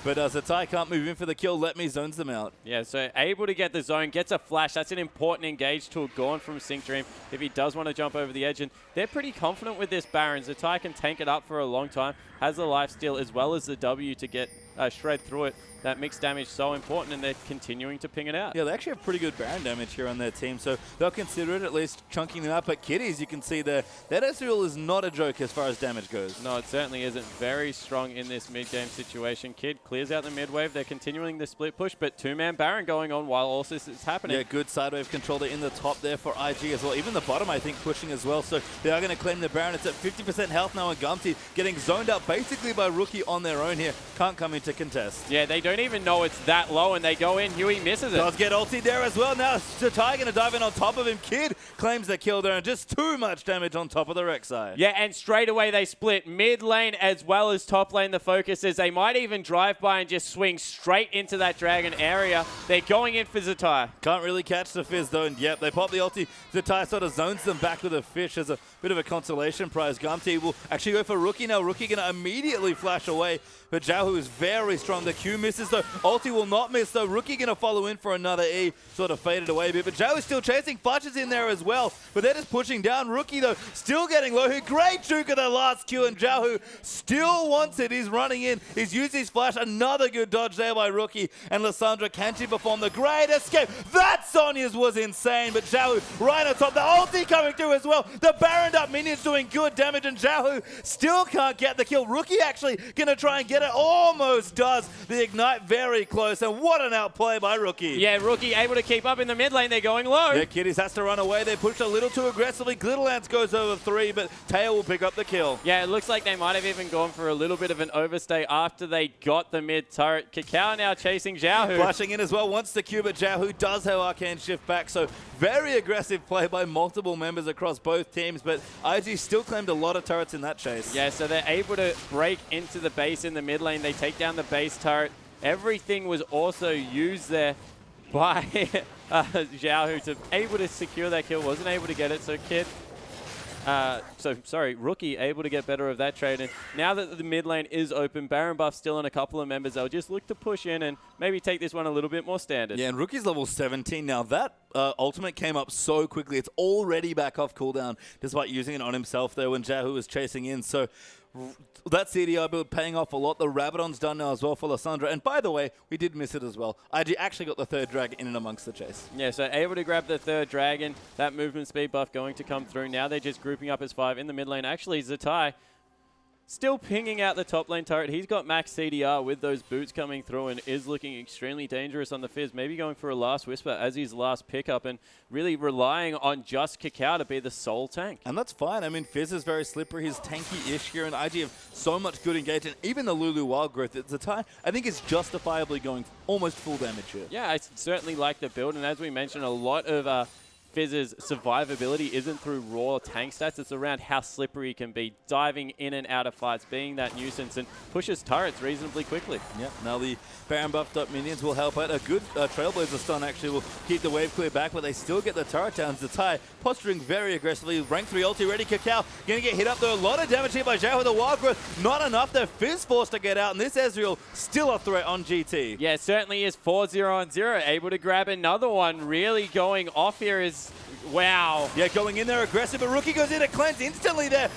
But Zatai can't move in for the kill. Let Me zones them out. Yeah, so able to get the zone, gets a flash. That's an important engage tool gone from Sync Dream if he does want to jump over the edge. And they're pretty confident with this Baron. Zatai can tank it up for a long time, has the lifesteal as well as the W to get shred through it. that mixed damage so important, and they're continuing to ping it out. Yeah, they actually have pretty good Baron damage here on their team, so they'll consider it at least chunking them up. But Kitties, you can see there, that Ezreal is not a joke as far as damage goes. No, it certainly isn't. Very strong in this mid-game situation. Kid clears out the mid-wave. They're continuing the split push, but two-man Baron going on while all this is happening. Yeah, good side wave control there in the top there for IG as well. Even the bottom, I think, pushing as well. So they are going to claim the Baron. It's at 50% health now, and Gamtee getting zoned out basically by Rookie on their own here. Can't come into contest. Yeah, they don't even know it's that low, and they go in. Huey misses it. Does get ulti there as well. Now Satai going to dive in on top of him. Kid claims the kill there, and just too much damage on top of the Rek'Sai. Yeah, and straight away they split mid lane as well as top lane. The focus is they might even drive by and just swing straight into that dragon area. They're going in for Zatai. Can't really catch the Fizz though, and yep, they pop the ulti. Zatai sort of zones them back with a fish as a bit of a consolation prize. Gamtee will actually go for Rookie now. Rookie going to immediately flash away, but Xiaohu is very strong. The Q misses though. Ulti will not miss though. Rookie going to follow in for another E. Sort of faded away a bit, but Xiaohu is still chasing. Flash is in there as well, but they're just pushing down. Rookie though, still getting low. Great juke of the last Q, and Xiaohu still wants it. He's running in. He's used his flash. Another good dodge there by Rookie, and Lissandra, can she perform the great escape? That Sonya's was insane, but Xiaohu right on top. The ulti coming through as well. The Baron up minions doing good damage, and Xiaohu still can't get the kill. Rookie actually going to try and get it. Almost does. The ignite very close, and what an outplay by Rookie. Yeah, Rookie able to keep up in the mid lane. They're going low. Yeah, Kitties has to run away. They pushed a little too aggressively. Glitterlance goes over 3, but Teo will pick up the kill. Yeah, it looks like they might have even gone for a little bit of an overstay after they got the mid turret. Kakao now chasing Xiaohu. Flashing in as well, wants the Q, but Xiaohu does have Arcane Shift back, so very aggressive play by multiple members across both teams, but IG still claimed a lot of turrets in that chase. Yeah, so they're able to break into the base in the mid lane. They take down the base turret. Everything was also used there by Xiaohu to able to secure that kill. Wasn't able to get it, so Rookie able to get better of that trade. And now that the mid lane is open, Baron buff still on a couple of members, they'll just look to push in and maybe take this one a little bit more standard. Yeah, and Rookie's level 17 now. That ultimate came up so quickly. It's already back off cooldown, despite using it on himself there when Xiaohu was chasing in. So that CDI build paying off a lot. The Rabadon's done now as well for Lissandra. And by the way, we did miss it as well. IG actually got the third dragon in and amongst the chase. Yeah, so able to grab the third dragon. That movement speed buff going to come through. Now they're just grouping up as 5 in the mid lane. Actually, Zatai still pinging out the top lane turret. He's got max CDR with those boots coming through and is looking extremely dangerous on the Fizz. Maybe going for a last Whisper as his last pickup and really relying on just Kakao to be the sole tank. And that's fine. I mean, Fizz is very slippery. He's tanky-ish here, and IG have so much good engagement. Even the Lulu Wild Growth, Zatai, I think, is justifiably going almost full damage here. Yeah, I certainly like the build, and as we mentioned, a lot of Fizz's survivability isn't through raw tank stats. It's around how slippery he can be, diving in and out of fights, being that nuisance, and pushes turrets reasonably quickly. Yep. Now the Baron buffed up minions will help out. A good Trailblazer stun actually will keep the wave clear back, but they still get the turret down. Zatai posturing very aggressively. Rank 3 ulti ready. Kakao going to get hit up though. A lot of damage here by Xiao with the Wild Growth. Not enough. They're Fizz forced to get out, and this Ezreal still a threat on GT. Yeah, it certainly is 4-0-0. Able to grab another one. Really going off here is... Wow. Yeah, going in there aggressive, but Rookie goes in to cleanse instantly there.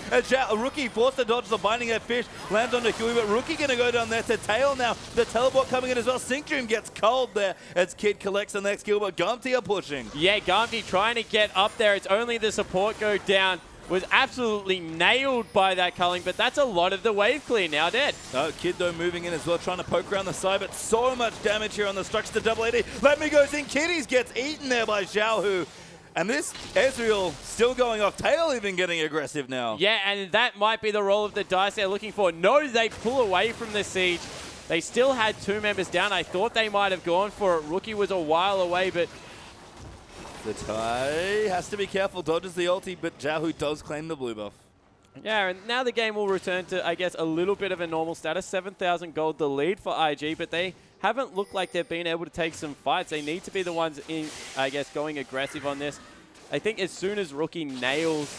Rookie forced to dodge the binding that fish, lands on the Huey, but Rookie going to go down there to tail now. The teleport coming in as well. Sync Dream gets cold there as Kid collects the next kill, but Gamtee are pushing. Yeah, Gamtee trying to get up there. It's only the support go down. Was absolutely nailed by that culling, but that's a lot of the wave clear now dead. Kid though moving in as well, trying to poke around the side, but so much damage here on the structure to W8D3. Let me goes in. Kitties gets eaten there by Xiaohu. And this Ezreal still going off. Tail even getting aggressive now. Yeah, and that might be the role of the dice they're looking for. No, they pull away from the siege. They still had 2 members down. I thought they might have gone for it. Rookie was a while away, but... Zatai has to be careful. Dodges the ulti, but Xiaohu does claim the blue buff. Yeah, and now the game will return to, I guess, a little bit of a normal status. 7,000 gold the lead for IG, but they haven't looked like they've been able to take some fights. They need to be the ones in, I guess, going aggressive on this. I think as soon as Rookie nails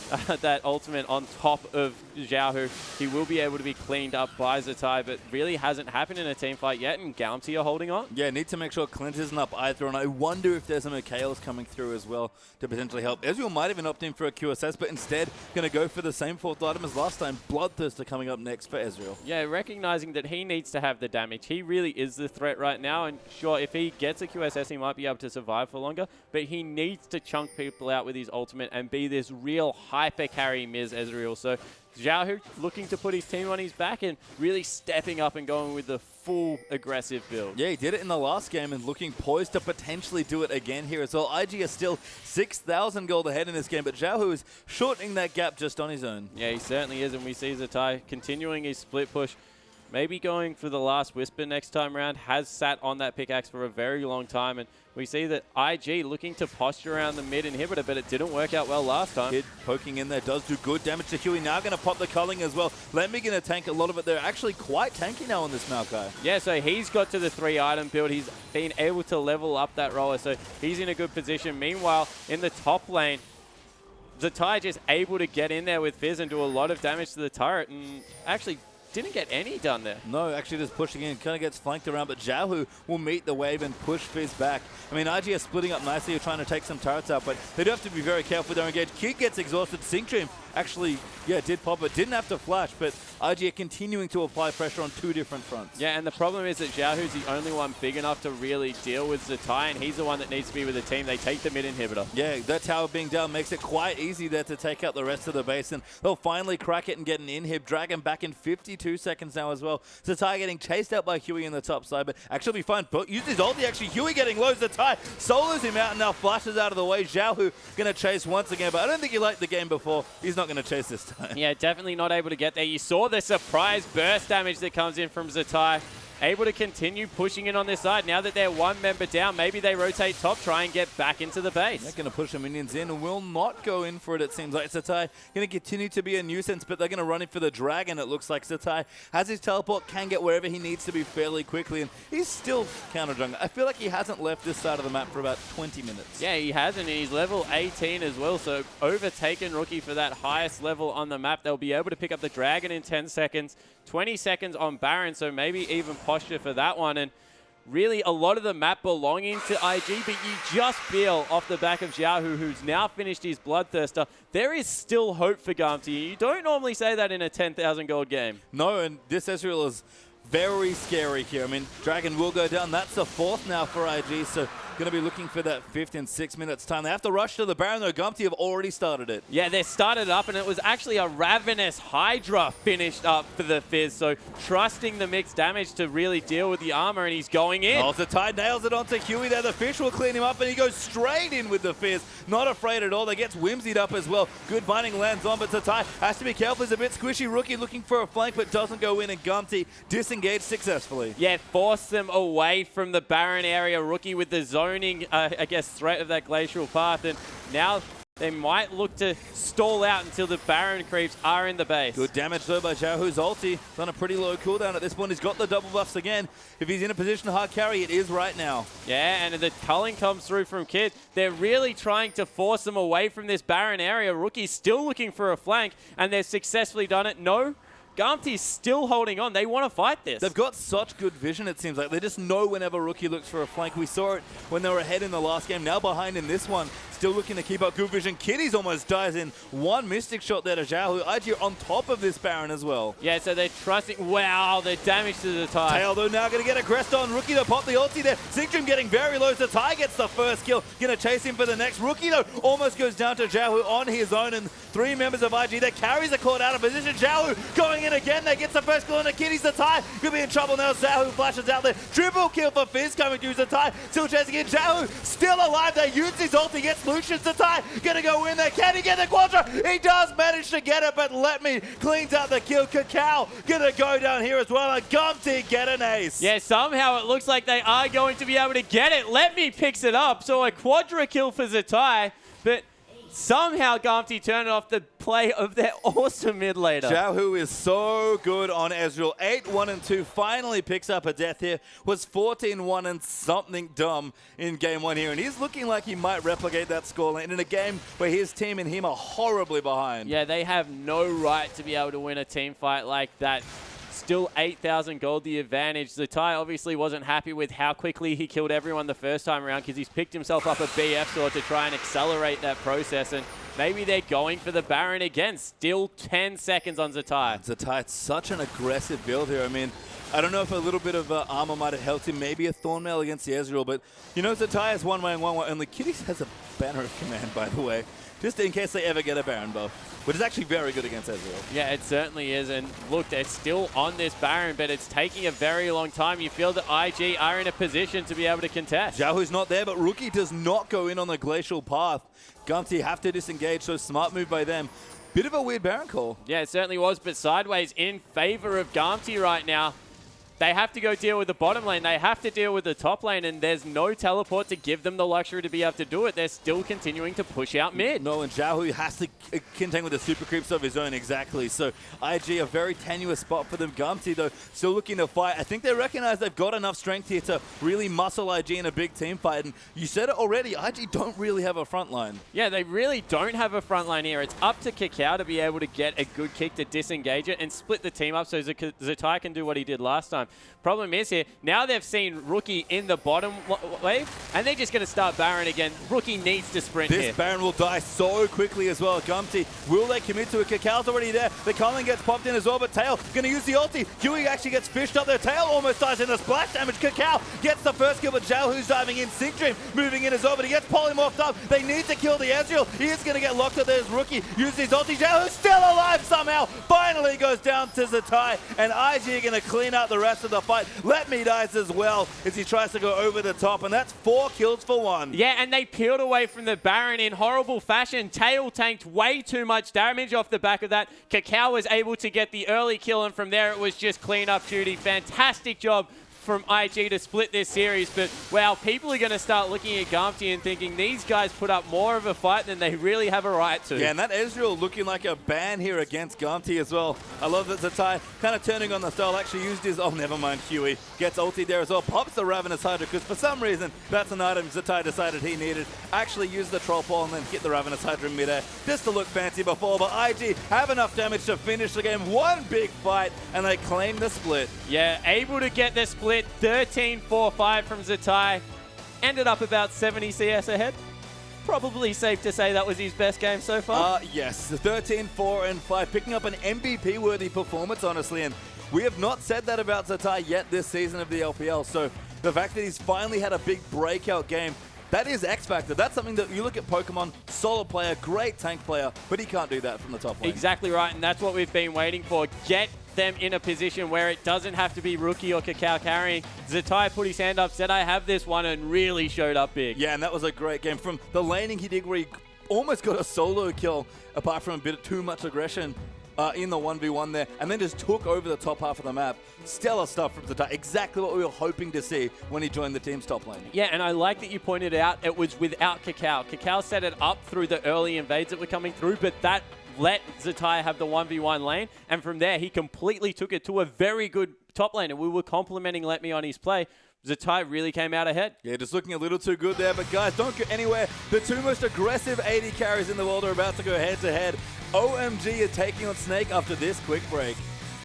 that ultimate on top of Xiaohu, he will be able to be cleaned up by Zatai, but really hasn't happened in a team fight yet, and Gamtee are holding on. Yeah, need to make sure Clint isn't up either, and I wonder if there's some Mikhails coming through as well to potentially help. Ezreal might even opt in for a QSS, but instead going to go for the same fourth item as last time. Bloodthirster coming up next for Ezreal. Yeah, recognizing that he needs to have the damage. He really is the threat right now, and sure, if he gets a QSS, he might be able to survive for longer, but he needs to chunk people out with his ultimate and be this real hyper carry Miz Ezreal. So Xiaohu looking to put his team on his back and really stepping up and going with the full aggressive build. Yeah, he did it in the last game and looking poised to potentially do it again here as well. IG is still 6,000 gold ahead in this game, but Xiaohu is shortening that gap just on his own. Yeah, he certainly is, and we see Zatai continuing his split push. Maybe going for the last Whisper next time around. Has sat on that pickaxe for a very long time, and we see that IG looking to posture around the mid inhibitor, but it didn't work out well last time. Kid poking in there does do good damage to Huey. Now going to pop the culling as well. Lemmy going to tank a lot of it. They're actually quite tanky now on this Maokai. Yeah, so he's got to the 3-item build. He's been able to level up that roller, so he's in a good position. Meanwhile, in the top lane, Zatai just able to get in there with Fizz and do a lot of damage to the turret, and actually didn't get any done there. No, actually just pushing in, kind of gets flanked around, but Xiaohu will meet the wave and push Fizz back. I mean, IG are splitting up nicely, are trying to take some turrets out, but they do have to be very careful with their engage. Kid gets exhausted. Synctream actually, yeah, did pop it. Didn't have to flash, but IG are continuing to apply pressure on two different fronts. Yeah, and the problem is that Xiaohu's the only one big enough to really deal with Zatai, and he's the one that needs to be with the team. They take the mid inhibitor. Yeah, that tower being down makes it quite easy there to take out the rest of the base, and they'll finally crack it and get an inhib. Dragon back in 52 seconds now as well. Zatai getting chased out by Huey in the top side, but actually be fine. But use his ulti, actually. Huey getting low. Zatai solos him out and now flashes out of the way. Xiaohu going to chase once again, but I don't think he liked the game before. He's not going to chase this time. Yeah, definitely not able to get there. You saw the surprise burst damage that comes in from Zatai. Able to continue pushing in on this side. Now that they're one member down, maybe they rotate top, try and get back into the base. They're going to push the minions in and will not go in for it, it seems like. Zatai going to continue to be a nuisance, but they're going to run in for the dragon, it looks like. Zatai has his teleport, can get wherever he needs to be fairly quickly, and he's still counter jungle. I feel like he hasn't left this side of the map for about 20 minutes. Yeah, he hasn't, and he's level 18 as well, so overtaken Rookie for that highest level on the map. They'll be able to pick up the dragon in 10 seconds, 20 seconds on Baron, so maybe even posture for that one. And really a lot of the map belonging to IG, but you just feel off the back of Xiaohu, who's now finished his Bloodthirster, there is still hope for Gamtee. You don't normally say that in a 10,000 gold game. No, and this Ezreal is very scary here. I mean, Dragon will go down. That's the fourth now for IG, so going to be looking for that fifth in 6 minutes time. They have to rush to the Baron, though. Gamtee have already started it. Yeah, they started up, and it was actually a Ravenous Hydra finished up for the Fizz, so trusting the mixed damage to really deal with the armor, and he's going in. Oh, Zatai nails it onto Huey there. The fish will clean him up, and he goes straight in with the Fizz. Not afraid at all. They gets whimsied up as well. Good binding lands on, but Zatai has to be careful. He's a bit squishy. Rookie looking for a flank, but doesn't go in, and Gamtee disengaged successfully. Yeah, force them away from the Baron area. Rookie with the zoning, I guess, threat of that glacial path, and now they might look to stall out until the Baron creeps are in the base. Good damage though by Xiaohu's ulti. It's on a pretty low cooldown at this point. He's got the double buffs again. If he's in a position to hard carry, it is right now. Yeah, and the culling comes through from Kid. They're really trying to force them away from this Baron area. Rookie's still looking for a flank, and they've successfully done it. No, Gamtee's still holding on. They want to fight this. They've got such good vision, it seems like. They just know whenever Rookie looks for a flank. We saw it when they were ahead in the last game. Now behind in this one. Still looking to keep up good vision. Kitties almost dies in. One Mystic shot there to Xiaohu. IG on top of this Baron as well. Yeah, so they're trusting. Wow, the damage to the tie. Tail though now going to get aggressed on. Rookie to pop the ulti there. Synctream getting very low. So Ty gets the first kill. Going to chase him for the next. Rookie though almost goes down to Xiaohu on his own. And three members of IG that carries the caught out of position. Xiaohu going in again. They get the first kill on the Kitties. Zatai could be in trouble now. Xiaohu flashes out there. Triple kill for Fizz coming through. Zatai still chasing in. Xiaohu still alive. They use his ulti. Gets Lucian. Zatai gonna go in there. Can he get the Quadra? He does manage to get it, but Let Me cleans out the kill. Cacao gonna go down here as well. And Gamtee get an ace. Yeah, somehow it looks like they are going to be able to get it. Let Me picks it up. So a Quadra kill for Zatai, but somehow Gamtee turned off the play of their awesome mid laner. Xiaohu is so good on Ezreal. 8-1-2, finally picks up a death here. Was 14-1 and something dumb in game 1 here. And he's looking like he might replicate that scoreline in a game where his team and him are horribly behind. Yeah, they have no right to be able to win a team fight like that. Still 8,000 gold the advantage. Zatai obviously wasn't happy with how quickly he killed everyone the first time around because he's picked himself up a BF sword to try and accelerate that process. And maybe they're going for the Baron again. Still 10 seconds on Zatai. Zatai, it's such an aggressive build here. I mean, I don't know if a little bit of armor might have helped him. Maybe a Thornmail against the Ezreal. But, you know, Zatai has one way and one way. Only Kitties has a banner of command, by the way. Just in case they ever get a Baron buff, which is actually very good against Ezreal. Yeah, it certainly is. And look, they're still on this Baron, but it's taking a very long time. You feel that IG are in a position to be able to contest. Xiaohu's not there, but Rookie does not go in on the glacial path. Gamtee have to disengage, so smart move by them. Bit of a weird Baron call. Yeah, it certainly was, but sideways in favor of Gamtee right now. They have to go deal with the bottom lane. They have to deal with the top lane, and there's no teleport to give them the luxury to be able to do it. They're still continuing to push out mid. No, and Xiaohu has to contend with the super creeps of his own, exactly. So IG, a very tenuous spot for them. Gamtee, though, still looking to fight. I think they recognize they've got enough strength here to really muscle IG in a big team fight. And you said it already, IG don't really have a front line. Yeah, they really don't have a front line here. It's up to Kakao to be able to get a good kick to disengage it and split the team up so Zatai can do what he did last time. Problem is here, now they've seen Rookie in the bottom wave, and they're just going to start Baron again. Rookie needs to sprint here. This Baron will die so quickly as well. Gamtee, will they commit to it? Kakao's already there. The Cullen gets popped in as well, but Tail going to use the ulti. Huey actually gets fished up there. Tail almost dies in the splash damage. Kakao gets the first kill, but Xiaohu's diving in. Sync Dream moving in as well, but he gets polymorphed up. They need to kill the Ezreal. He is going to get locked up there as Rookie. Uses his ulti. Xiaohu's still alive somehow. Finally goes down to Zatai, and IG are going to clean out the rest of the fight. Let Me dies as well as he tries to go over the top, and that's 4 kills for 1. Yeah, and they peeled away from the Baron in horrible fashion. Tail tanked way too much damage off the back of that. Kakao was able to get the early kill, and from there it was just clean-up duty. Fantastic job from IG to split this series, but wow, people are going to start looking at Gamtee and thinking these guys put up more of a fight than they really have a right to. Yeah, and that Ezreal looking like a ban here against Gamtee as well. I love that Zatai kind of turning on the style, actually used his, oh never mind, Huey. Gets ulti there as well, pops the Ravenous Hydra, because for some reason, that's an item Zatai decided he needed. Actually used the Troll Ball and then hit the Ravenous Hydra in midair, just to look fancy before, but IG have enough damage to finish the game. One big fight, and they claim the split. Yeah, able to get the split. 13-4-5 from Zatai. Ended up about 70 CS ahead. Probably safe to say that was his best game so far. Yes, 13-4-5, picking up an MVP-worthy performance, honestly, and we have not said that about Zatai yet this season of the LPL, so the fact that he's finally had a big breakout game, that is X Factor. That's something that you look at Pokemon, solid player, great tank player, but he can't do that from the top lane. Exactly right, and that's what we've been waiting for. Get them in a position where it doesn't have to be Rookie or Kakao carrying. Zatai put his hand up, said I have this one, and really showed up big. Yeah, and that was a great game. From the laning he did where he almost got a solo kill, apart from a bit of too much aggression in the 1v1 there, and then just took over the top half of the map. Stellar stuff from Zatai. Exactly what we were hoping to see when he joined the team's top lane. Yeah, and I like that you pointed out it was without Kakao. Kakao set it up through the early invades that were coming through, but that let Zatai have the 1v1 lane, and from there he completely took it to a very good top lane, and we were complimenting Let Me on his play. Zatai really came out ahead. Yeah, just looking a little too good there, but guys, don't go anywhere. The two most aggressive AD carries in the world are about to go head-to-head. OMG are taking on Snake after this quick break.